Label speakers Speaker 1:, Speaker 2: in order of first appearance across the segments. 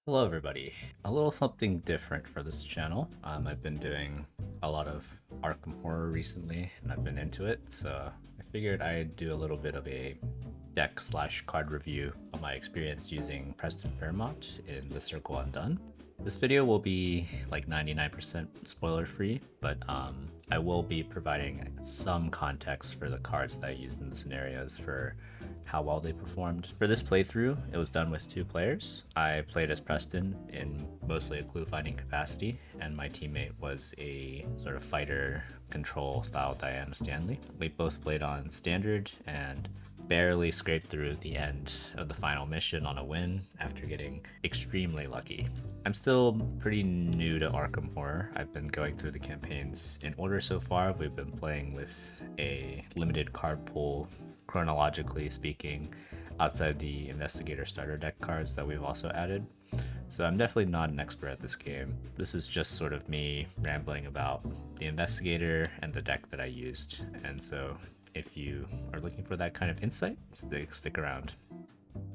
Speaker 1: Hello everybody. A little something different for this channel. I've been doing a lot of Arkham horror recently and I've been into it, so I figured I'd do a little bit of a deck slash card review of my experience using Preston Fairmont in the Circle Undone. This video will be like 99% spoiler free, but I will be providing some context for the cards that I used in the scenarios for how well they performed. For this playthrough, it was done with 2 players. I played as Preston in mostly a clue finding capacity, and my teammate was a sort of fighter control style Diana Stanley. We both played on standard and barely scraped through the end of the final mission on a win after getting extremely lucky. I'm still pretty new to Arkham Horror. I've been going through the campaigns in order so far. We've been playing with a limited card pool, chronologically speaking, outside the investigator starter deck cards that we've also added. So I'm definitely not an expert at this game. This is just sort of me rambling about the investigator and the deck that I used. And so if you are looking for that kind of insight, stick around.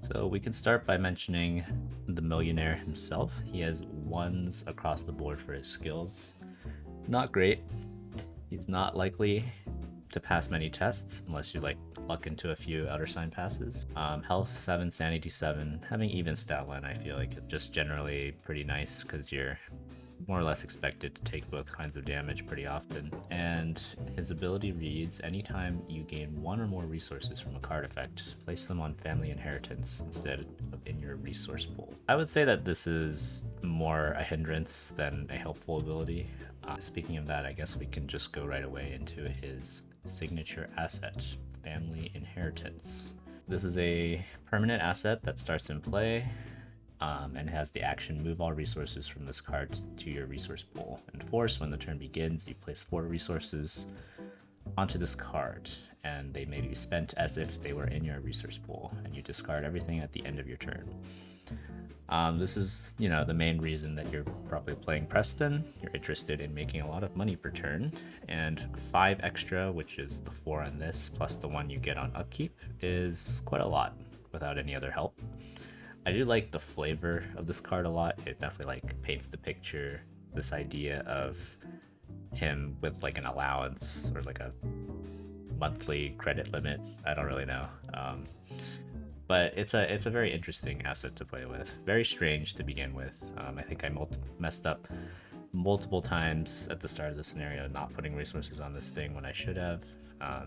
Speaker 1: So we can start by mentioning the millionaire himself. He has 1s across the board for his skills. Not great. He's not likely to pass many tests unless you like luck into a few outer sign passes. Health 7, sanity 7, having even stat line I feel like just generally pretty nice because you're more or less expected to take both kinds of damage pretty often. And his ability reads, anytime you gain 1 or more resources from a card effect, place them on family inheritance instead of in your resource pool. I would say that this is more a hindrance than a helpful ability. Speaking of that, I guess we can just go right away into his signature asset, family inheritance. This is a permanent asset that starts in play and has the action move all resources from this card to your resource pool. And force, when the turn begins, you place 4 resources onto this card, and they may be spent as if they were in your resource pool, and you discard everything at the end of your turn. This is, the main reason that you're probably playing Preston. You're interested in making a lot of money per turn, and 5 extra, which is the 4 on this, plus the 1 you get on upkeep, is quite a lot without any other help. I do like the flavor of this card a lot. It definitely paints the picture, this idea of him with an allowance or a monthly credit limit. I don't really know. But it's a very interesting asset to play with. Very strange to begin with. I think I messed up multiple times at the start of the scenario not putting resources on this thing when I should have.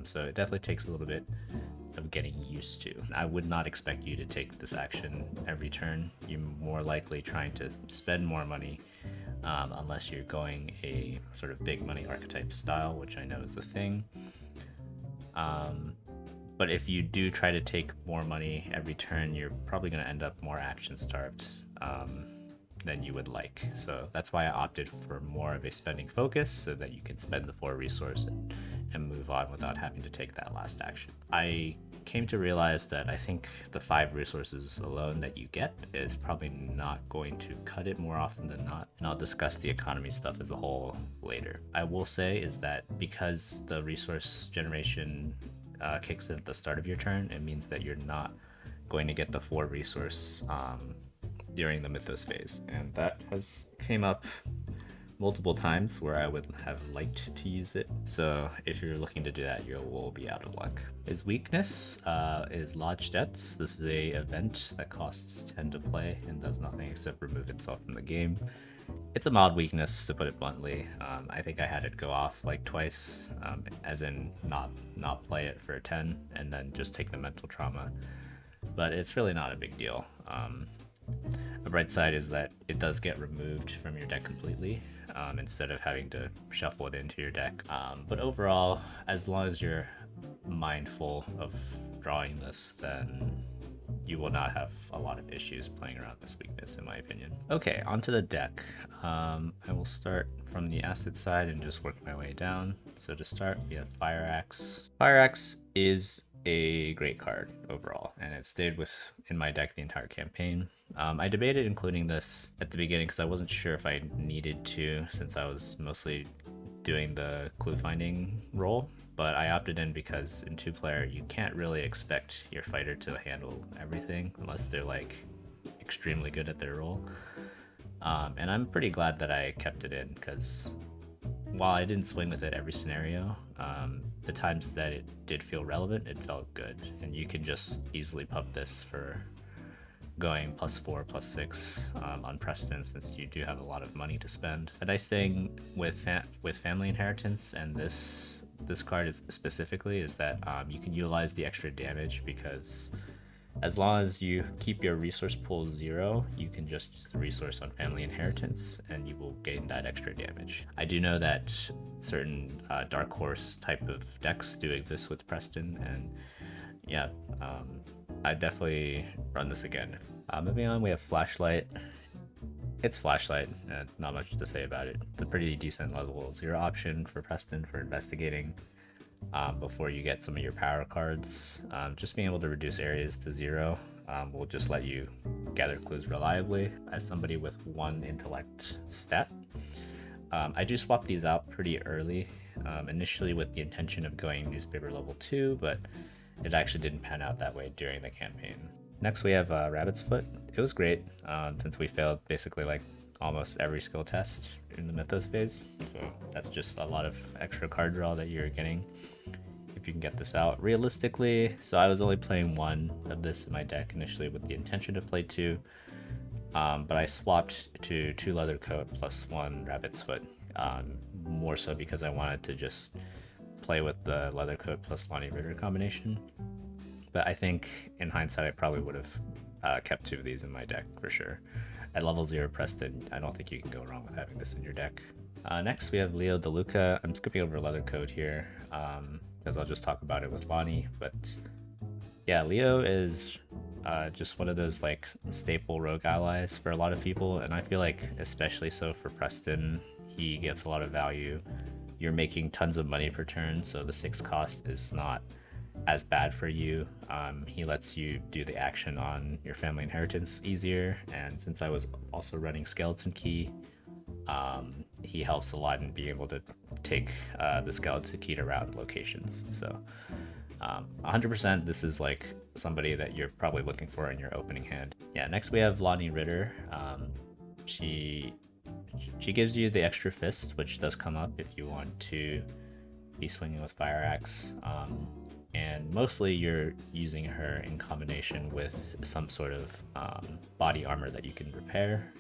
Speaker 1: So it definitely takes a little bit of getting used to. I would not expect you to take this action every turn. You're more likely trying to spend more money unless you're going a sort of big money archetype style, which I know is the thing. But if you do try to take more money every turn, you're probably going to end up more action starved than you would like. So that's why I opted for more of a spending focus so that you can spend the 4 resources and move on without having to take that last action. I came to realize that I think the 5 resources alone that you get is probably not going to cut it more often than not, and I'll discuss the economy stuff as a whole later. I will say is that because the resource generation kicks in at the start of your turn, it means that you're not going to get the 4 resource during the Mythos phase, and that has came up multiple times where I would have liked to use it. So if you're looking to do that, you will be out of luck. His weakness is Lodge Debts. This is a event that costs 10 to play and does nothing except remove itself from the game. It's a mild weakness, to put it bluntly. I think I had it go off twice, as in not play it for a 10 and then just take the mental trauma. But it's really not a big deal. The bright side is that it does get removed from your deck completely instead of having to shuffle it into your deck. But overall, as long as you're mindful of drawing this, then you will not have a lot of issues playing around this weakness, in my opinion. Okay, onto the deck. I will start from the asset side and just work my way down. So to start, we have Fire Axe. Fire Axe is a great card overall, and it stayed in my deck the entire campaign. I debated including this at the beginning because I wasn't sure if I needed to, since I was mostly doing the clue finding role, but I opted in because in 2-player you can't really expect your fighter to handle everything unless they're extremely good at their role. And I'm pretty glad that I kept it in, because while I didn't swing with it every scenario, the times that it did feel relevant, it felt good. And you can just easily pump this for going +4, +6 on Preston, since you do have a lot of money to spend. The nice thing with family inheritance and this card is specifically is that you can utilize the extra damage, because as long as you keep your resource pool 0, you can just use the resource on family inheritance and you will gain that extra damage. I do know that certain dark horse type of decks do exist with Preston, and yeah, I definitely run this again. Moving on, we have Flashlight. It's Flashlight, not much to say about it. It's a pretty decent level 0 option for Preston for investigating. Before you get some of your power cards, just being able to reduce areas to 0 will just let you gather clues reliably as somebody with 1 intellect stat. I do swap these out pretty early, initially with the intention of going newspaper level 2, but it actually didn't pan out that way during the campaign. Next we have Rabbit's Foot. It was great, since we failed basically like almost every skill test in the Mythos phase, so that's just a lot of extra card draw that you're getting if you can get this out. Realistically, so I was only playing 1 of this in my deck initially with the intention to play 2, but I swapped to 2 Leather Coat plus 1 Rabbit's Foot, more so because I wanted to just play with the Leather Coat plus Lonnie Ritter combination. But I think in hindsight I probably would have kept 2 of these in my deck for sure. At level 0 Preston, I don't think you can go wrong with having this in your deck. Next we have Leo the Luca. I'm skipping over Leather Coat here, because I'll just talk about it with Lonnie, but yeah, Leo is just one of those like staple rogue allies for a lot of people, and I feel like especially so for Preston, he gets a lot of value. You're making tons of money per turn, so the 6 cost is not as bad for you. He lets you do the action on your family inheritance easier, and since I was also running Skeleton Key, he helps a lot in being able to take the Skeleton Key to round locations. So 100% this is like somebody that you're probably looking for in your opening hand. Yeah, next we have Lonnie Ritter. She gives you the extra fist, which does come up if you want to be swinging with Fire Axe. And mostly you're using her in combination with some sort of body armor that you can repair,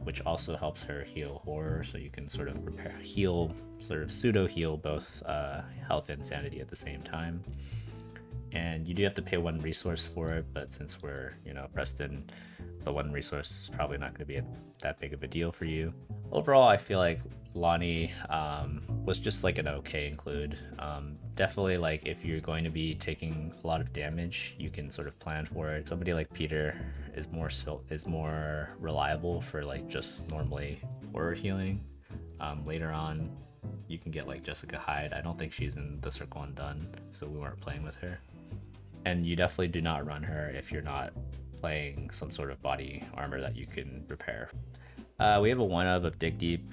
Speaker 1: which also helps her heal horror, so you can sort of pseudo heal both health and sanity at the same time. And you do have to pay 1 resource for it, but since we're, Preston, the 1 resource is probably not going to be that big of a deal for you. Overall, I feel like Lonnie was just like an okay include. Definitely, like if you're going to be taking a lot of damage, you can sort of plan for it. Somebody like Peter is more reliable for like just normally horror healing. Later on, you can get like Jessica Hyde. I don't think she's in the Circle Undone, so we weren't playing with her. And you definitely do not run her if you're not playing some sort of body armor that you can repair. We have a 1-of Dig Deep.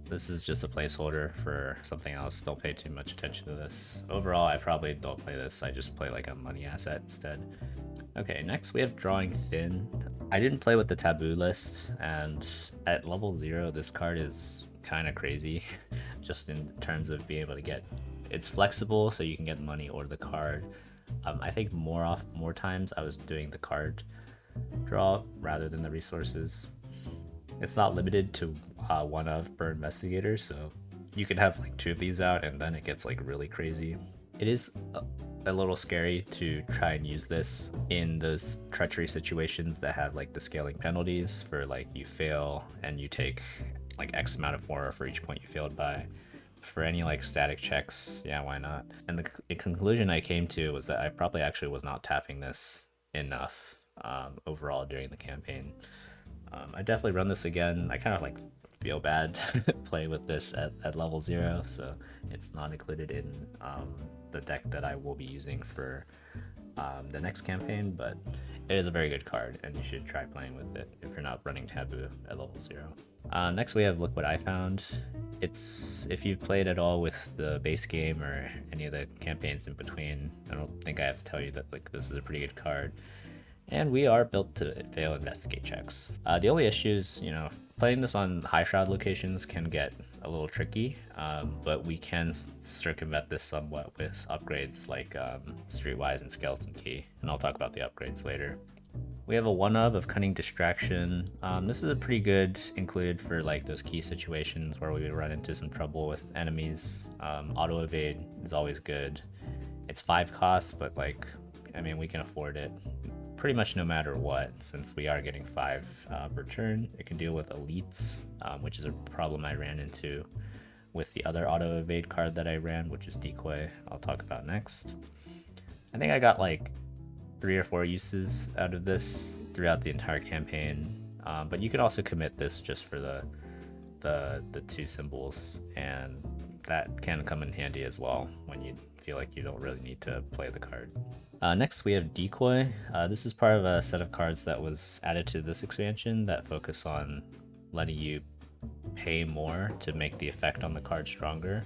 Speaker 1: This is just a placeholder for something else. Don't pay too much attention to this. Overall, I probably don't play this. I just play like a money asset instead. Okay, next we have Drawing Thin. I didn't play with the taboo list, and at level 0, this card is kind of crazy, just in terms of being able to get. It's flexible, so you can get money or the card. I think more times I was doing the card draw rather than the resources. It's not limited to 1-of per investigator, so you can have like 2 of these out and then it gets like really crazy. It is a little scary to try and use this in those treachery situations that have like the scaling penalties for like you fail and you take like X amount of horror for each point you failed by. For any like static checks, yeah, why not? And the conclusion I came to was that I probably actually was not tapping this enough overall during the campaign. I definitely run this again. I kind of like feel bad playing with this at level 0, so it's not included in the deck that I will be using for the next campaign, but it is a very good card and you should try playing with it if you're not running Taboo at level 0. Next we have Look What I Found. If you've played at all with the base game or any of the campaigns in between, I don't think I have to tell you that like this is a pretty good card. And we are built to fail investigate checks. The only issues, you know, playing this on high shroud locations can get a little tricky, but we can circumvent this somewhat with upgrades like Streetwise and Skeleton Key, and I'll talk about the upgrades later. We have a 1-of Cunning Distraction. This is a pretty good include for like those key situations where we would run into some trouble with enemies. Auto evade is always good. It's 5 costs, but like, I mean, we can afford it pretty much no matter what, since we are getting 5 per turn. It can deal with elites, which is a problem I ran into with the other auto evade card that I ran, which is Decoy. I'll talk about next. I think I got like 3 or 4 uses out of this throughout the entire campaign, but you can also commit this just for the 2 symbols, and that can come in handy as well when you feel like you don't really need to play the card. Next we have Decoy. This is part of a set of cards that was added to this expansion that focus on letting you pay more to make the effect on the card stronger.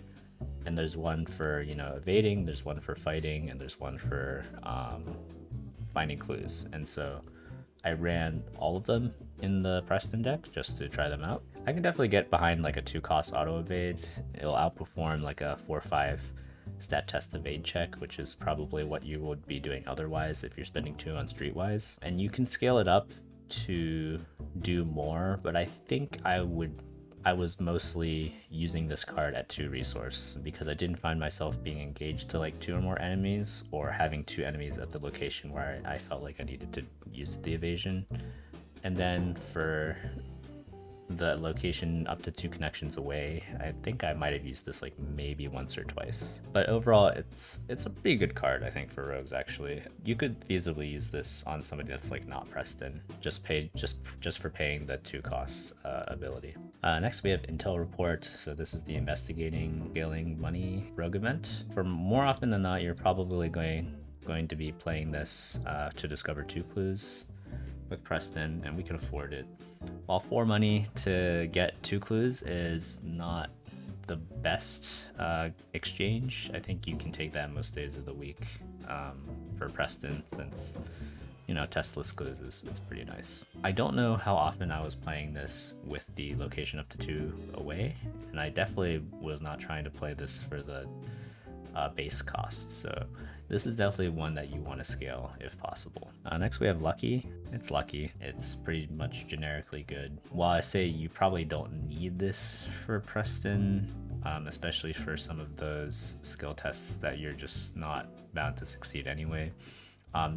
Speaker 1: And there's one for, you know, evading, there's one for fighting, and there's one for finding clues. And so I ran all of them in the Preston deck just to try them out. I can definitely get behind like a 2-cost auto evade. It'll outperform like a 4-5 stat test evade check, which is probably what you would be doing otherwise if you're spending 2 on Streetwise. And you can scale it up to do more, but I think I was mostly using this card at 2 resource because I didn't find myself being engaged to like 2 or more enemies, or having 2 enemies at the location where I felt like I needed to use the evasion. And then for the location up to 2 connections away, I think I might have used this like maybe once or twice. But overall, it's a pretty good card, I think, for rogues. Actually, you could feasibly use this on somebody that's like not Preston, just for paying the 2-cost ability. Next we have Intel Report. So this is the investigating scaling money rogue event. For more often than not, you're probably going to be playing this to discover 2 clues with Preston, and we can afford it. While 4 money to get 2 clues is not the best exchange, I think you can take that most days of the week for Preston, since, you know, testless clues is pretty nice. I don't know how often I was playing this with the location up to 2 away, and I definitely was not trying to play this for the base cost, so this is definitely one that you want to scale if possible. Next we have Lucky. It's lucky. It's pretty much generically good. While I say you probably don't need this for Preston, especially for some of those skill tests that you're just not bound to succeed anyway,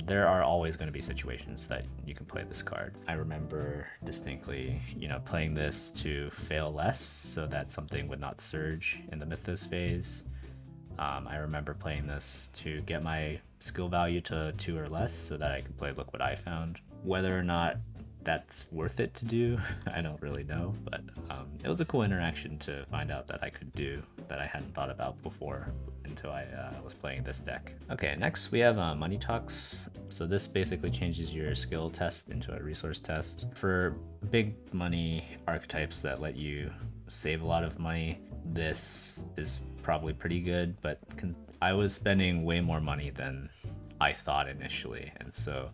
Speaker 1: there are always going to be situations that you can play this card. I remember distinctly, you know, playing this to fail less so that something would not surge in the Mythos phase. I remember playing this to get my skill value to 2 or less so that I could play Look What I Found. Whether or not that's worth it to do, I don't really know, but it was a cool interaction to find out that I could do that I hadn't thought about before until I was playing this deck. Okay, next we have Money Talks. So this basically changes your skill test into a resource test. For big money archetypes that let you save a lot of money, this is probably pretty good, but I was spending way more money than I thought initially, and so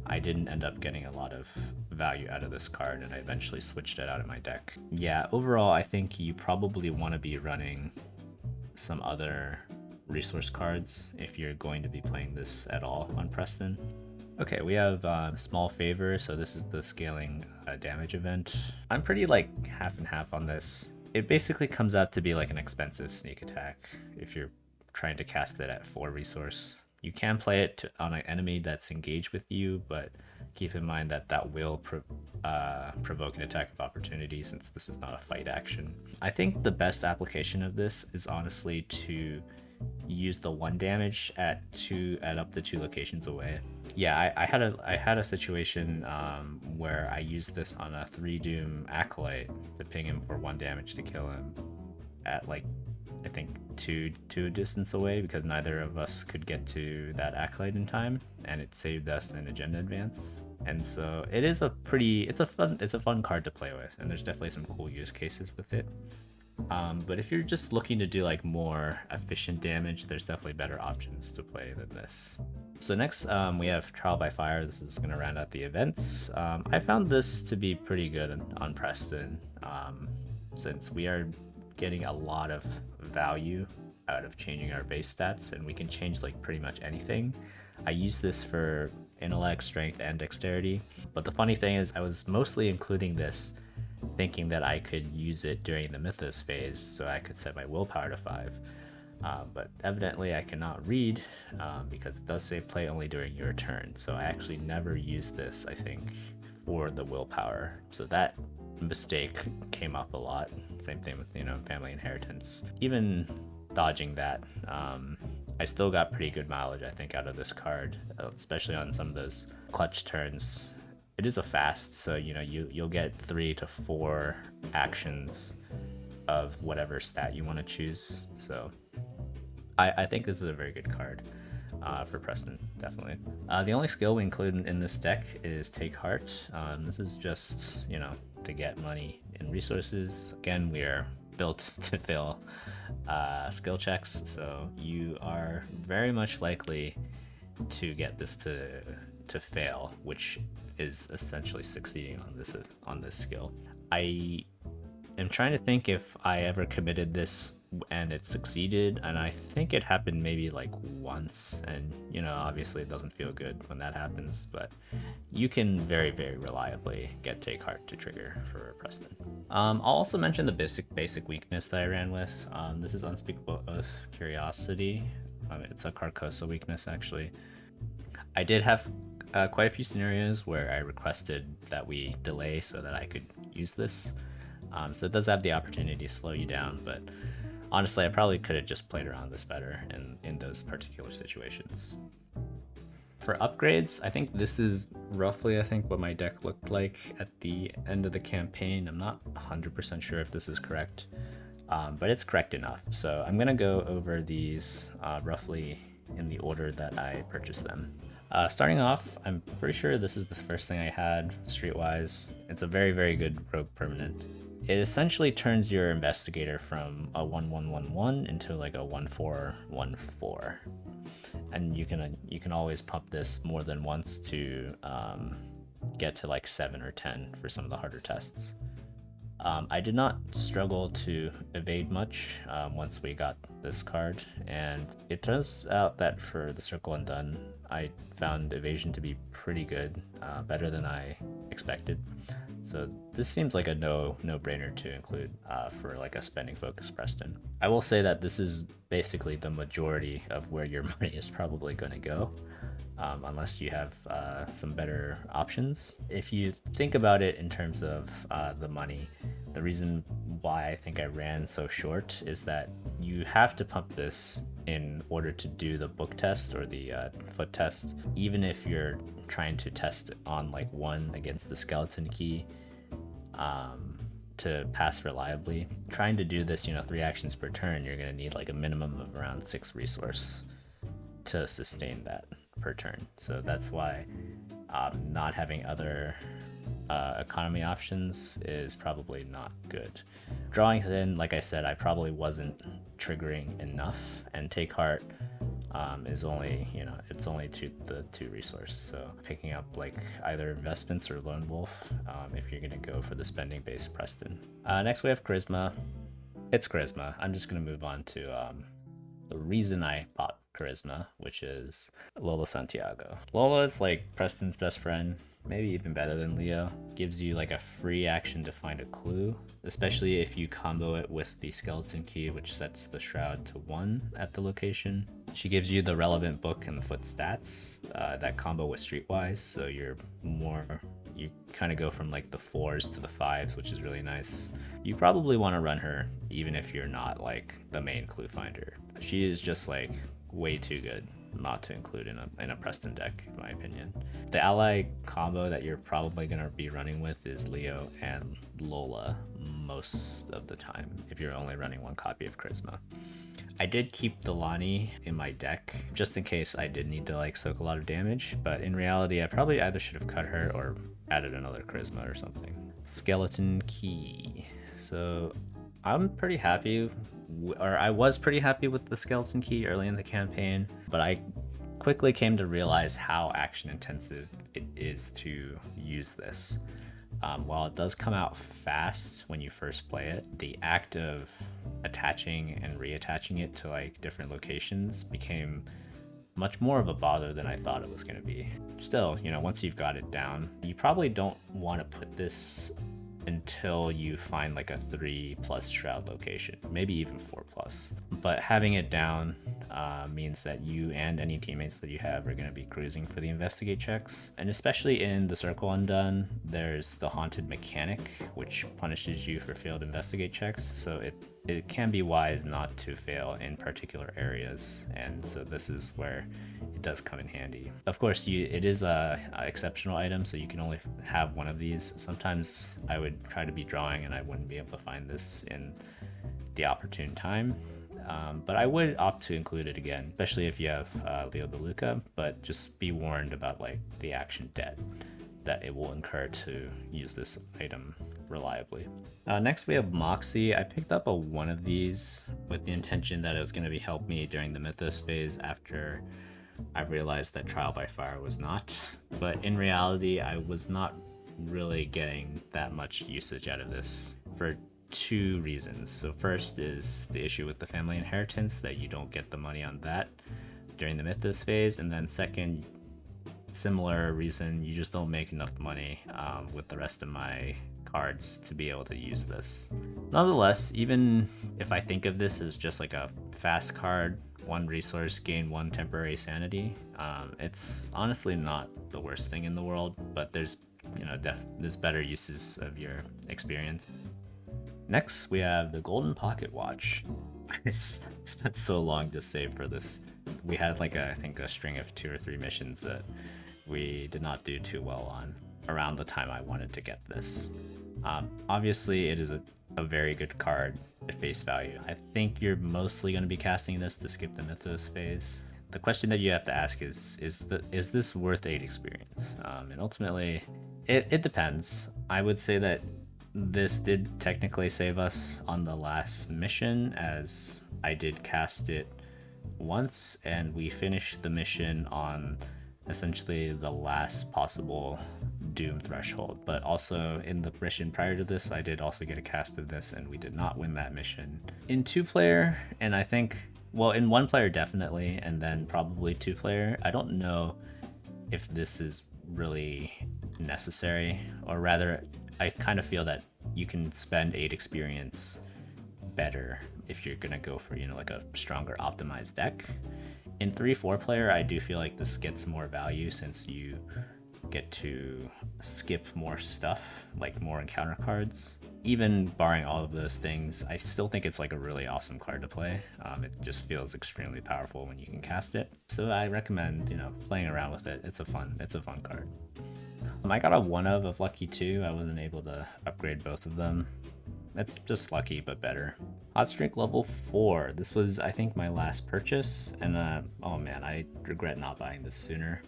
Speaker 1: I didn't end up getting a lot of value out of this card, and I eventually switched it out of my deck. Yeah, overall I think you probably want to be running some other resource cards if you're going to be playing this at all on Preston. Okay, we have Small Favor, so this is the scaling damage event. I'm pretty like half and half on this. It basically comes out to be like an expensive sneak attack if you're trying to cast it at 4 resource. You can play it on an enemy that's engaged with you, but keep in mind that that will provoke an attack of opportunity since this is not a fight action. I think the best application of this is honestly to use the 1 damage at up to 2 locations away. Yeah, I had a situation where I used this on a 3 Doom Acolyte to ping him for 1 damage to kill him at like, I think 2 distance away, because neither of us could get to that Acolyte in time, and it saved us an agenda advance. And so it is it's a fun card to play with, and there's definitely some cool use cases with it. But if you're just looking to do like more efficient damage, there's definitely better options to play than this. So next we have Trial by Fire. This is going to round out the events. I found this to be pretty good on Preston, since we are getting a lot of value out of changing our base stats, and we can change like pretty much anything. I use this for intellect, strength, and dexterity, but the funny thing is I was mostly including this thinking that I could use it during the Mythos phase, so I could set my willpower to 5. But evidently I cannot read, because it does say play only during your turn, so I actually never used this, I think, for the willpower. So that mistake came up a lot. Same thing with, family inheritance. Even dodging that, I still got pretty good mileage, I think, out of this card, especially on some of those clutch turns. It is a fast, so you'll get 3 to 4 actions of whatever stat you want to choose. So I think this is a very good card for Preston, definitely. The only skill we include in this deck is Take Heart. This is just, to get money and resources. Again, we are built to fail skill checks, so you are very much likely to get this to fail, which is essentially succeeding on this skill. I am trying to think if I ever committed this and it succeeded, and I think it happened maybe like once, and obviously it doesn't feel good when that happens, but you can very, very reliably get Take Heart to trigger for Preston. I'll also mention the basic weakness that I ran with. This is Unspeakable Oath Curiosity. It's a Carcosa weakness, actually. I did have quite a few scenarios where I requested that we delay so that I could use this. So it does have the opportunity to slow you down, but honestly, I probably could have just played around this better in those particular situations. For upgrades, I think this is roughly, what my deck looked like at the end of the campaign. I'm not 100% sure if this is correct, but it's correct enough. So I'm gonna go over these roughly in the order that I purchased them. Starting off, I'm pretty sure this is the first thing I had, Streetwise. It's a very, very good rogue permanent. It essentially turns your investigator from a 1/1/1/1 into like a 1/4/1/4, and you can always pump this more than once to get to like 7 or 10 for some of the harder tests. I did not struggle to evade much once we got this card, and it turns out that for the Circle Undone, I found evasion to be pretty good, better than I expected. So this seems like a no-brainer to include for like a spending focus Preston. I will say that this is basically the majority of where your money is probably going to go, unless you have some better options. If you think about it in terms of the money, the reason why I think I ran so short is that you have to pump this in order to do the book test or the foot test, even if you're trying to test on like 1 against the skeleton key to pass reliably. Trying to do this, 3 actions per turn, you're going to need like a minimum of around 6 resource to sustain that per turn. So that's why not having other economy options is probably not good. Drawing in, like I said, I probably wasn't triggering enough, and Take Heart is only, it's only the 2 resource. So picking up like either investments or Lone Wolf if you're gonna go for the spending based Preston. Next we have Charisma. It's Charisma. I'm just gonna move on to the reason I bought Charisma, which is Lola Santiago. Lola is like Preston's best friend, maybe even better than Leo. Gives you like a free action to find a clue, especially if you combo it with the skeleton key, which sets the shroud to 1 at the location. She gives you the relevant book and the foot stats that combo with Streetwise, so you kind of go from like the 4s to the 5s, which is really nice. You probably want to run her even if you're not like the main clue finder. She is just like way too good not to include in a Preston deck, in my opinion. The ally combo that you're probably going to be running with is Leo and Lola most of the time, if you're only running 1 copy of Charisma. I did keep the Lonnie in my deck just in case I did need to like soak a lot of damage, but in reality I probably either should have cut her or added another Charisma or something. Skeleton key. So I'm pretty happy, or I was pretty happy with the skeleton key early in the campaign, but I quickly came to realize how action intensive it is to use this. While it does come out fast when you first play it, the act of attaching and reattaching it to like different locations became much more of a bother than I thought it was going to be. Still, you know, once you've got it down, you probably don't want to put this until you find like a 3+ shroud location, maybe even 4+. But having it down means that you and any teammates that you have are going to be cruising for the investigate checks. And especially in the Circle Undone, there's the haunted mechanic, which punishes you for failed investigate checks. So it can be wise not to fail in particular areas, and so this is where it does come in handy. Of course, it is a exceptional item, so you can only have one of these. Sometimes I would try to be drawing and I wouldn't be able to find this in the opportune time, but I would opt to include it again, especially if you have Leo the Luca, but just be warned about like the action debt that it will incur to use this item reliably. Next we have Moxie. I picked up one of these with the intention that it was going to be help me during the Mythos phase after I realized that Trial by Fire was not. But in reality, I was not really getting that much usage out of this for 2 reasons. So first is the issue with the family inheritance, that you don't get the money on that during the Mythos phase, and then second, similar reason, you just don't make enough money with the rest of my cards to be able to use this. Nonetheless, even if I think of this as just like a fast card, 1 resource, gain 1 temporary sanity, it's honestly not the worst thing in the world, but there's, you know, there's better uses of your experience. Next, we have the Golden Pocket Watch. I spent so long to save for this. We had like I think a string of 2 or 3 missions that we did not do too well on around the time I wanted to get this. Obviously, it is a very good card at face value. I think you're mostly going to be casting this to skip the Mythos phase. The question that you have to ask is this worth 8 experience? And ultimately, it depends. I would say that this did technically save us on the last mission, as I did cast it once and we finished the mission on essentially the last possible doom threshold. But also in the mission prior to this, I did also get a cast of this and we did not win that mission. In 2-player, and I think, well, in 1-player definitely, and then probably 2-player, I don't know if this is really necessary, or rather I kind of feel that you can spend 8 experience better if you're gonna go for, you know, like a stronger optimized deck. In 3-4 player, I do feel like this gets more value since you get to skip more stuff, like more encounter cards. Even barring all of those things, I still think it's like a really awesome card to play. It just feels extremely powerful when you can cast it. So I recommend, you know, playing around with it. It's a fun card. I got a 1 of lucky too. I wasn't able to upgrade both of them. It's just lucky, but better. Hot Streak level 4. This was, I think, my last purchase, and oh man, I regret not buying this sooner.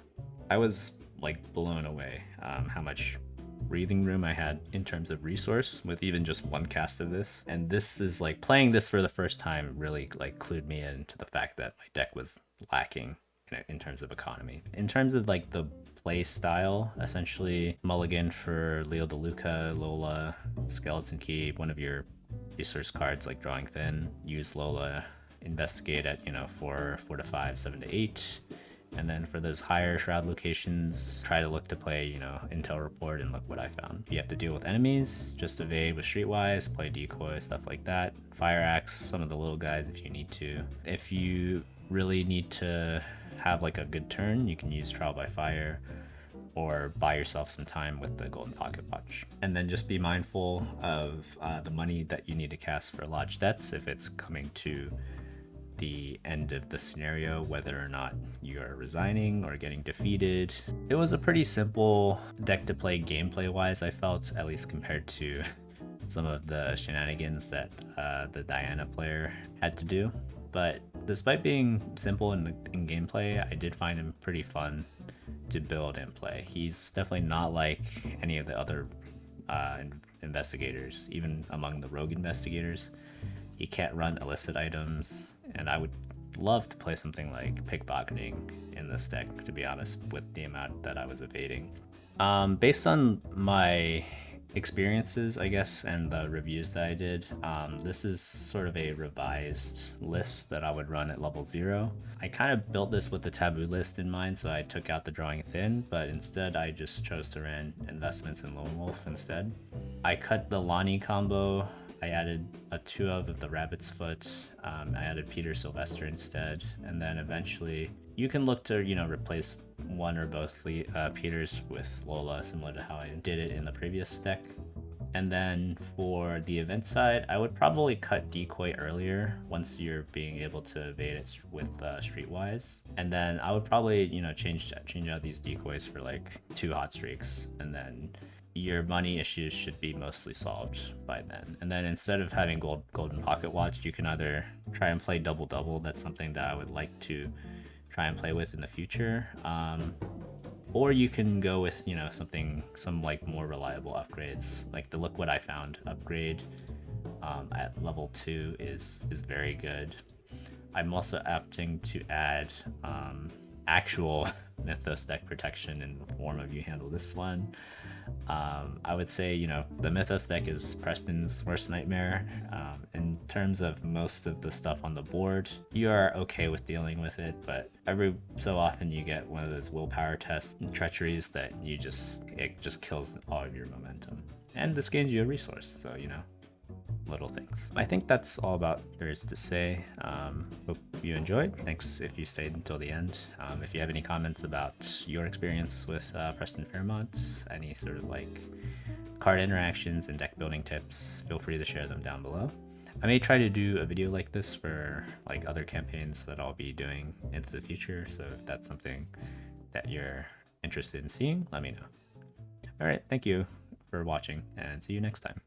Speaker 1: I was like blown away how much breathing room I had in terms of resource with even just 1 cast of this. And this is like, playing this for the first time really like clued me into the fact that my deck was lacking in terms of economy. In terms of like the play style, essentially mulligan for Leo the Luca, Lola, Skeleton Key, one of your resource cards like Drawing Thin, use Lola, investigate at, you know, 4 to 5, 7 to 8. And then for those higher shroud locations, try to look to play, you know, intel report, and look what I found. If you have to deal with enemies, just evade with Streetwise, play Decoy, stuff like that. Fire axe some of the little guys if you need to. If you really need to have like a good turn, you can use Trial by Fire or buy yourself some time with the Golden Pocket Watch. And then just be mindful of the money that you need to cast for Lodge Debts if it's coming to the end of the scenario, whether or not you're resigning or getting defeated. It was a pretty simple deck to play gameplay wise, I felt, at least compared to some of the shenanigans that the Diana player had to do. But despite being simple in gameplay, I did find him pretty fun to build and play. He's definitely not like any of the other investigators, even among the rogue investigators. You can't run illicit items, and I would love to play something like pickpocketing in this deck, to be honest, with the amount that I was evading. Based on my experiences, I guess, and the reviews that I did, this is sort of a revised list that I would run at level 0. I kind of built this with the taboo list in mind, so I took out the drawing thin, but instead I just chose to run investments in Lone Wolf instead. I cut the Lonnie combo. I added a 2 of the Rabbit's Foot. I added Peter Sylvester instead, and then eventually you can look to, you know, replace one or both Peters with Lola, similar to how I did it in the previous deck. And then for the event side, I would probably cut Decoy earlier once you're being able to evade it with Streetwise. And then I would probably, you know, change out these decoys for like 2 hot streaks, and then your money issues should be mostly solved by then. And then instead of having golden pocket watch, you can either try and play double. That's something that I would like to try and play with in the future, or you can go with, you know, some like more reliable upgrades, like the Look What I Found upgrade at level 2 is very good. I'm also opting to add actual Mythos deck protection in the form of You Handle This One. I would say, you know, the Mythos deck is Preston's worst nightmare. In terms of most of the stuff on the board, you are okay with dealing with it, but every so often you get one of those willpower tests and treacheries that it just kills all of your momentum. And this gains you a resource, so, you know, little things. I think that's all about there is to say. Hope you enjoyed. Thanks if you stayed until the end. If you have any comments about your experience with Preston Fairmont, any sort of like card interactions and deck building tips, feel free to share them down below. I may try to do a video like this for like other campaigns that I'll be doing into the future, so if that's something that you're interested in seeing, let me know. Alright, thank you for watching, and see you next time.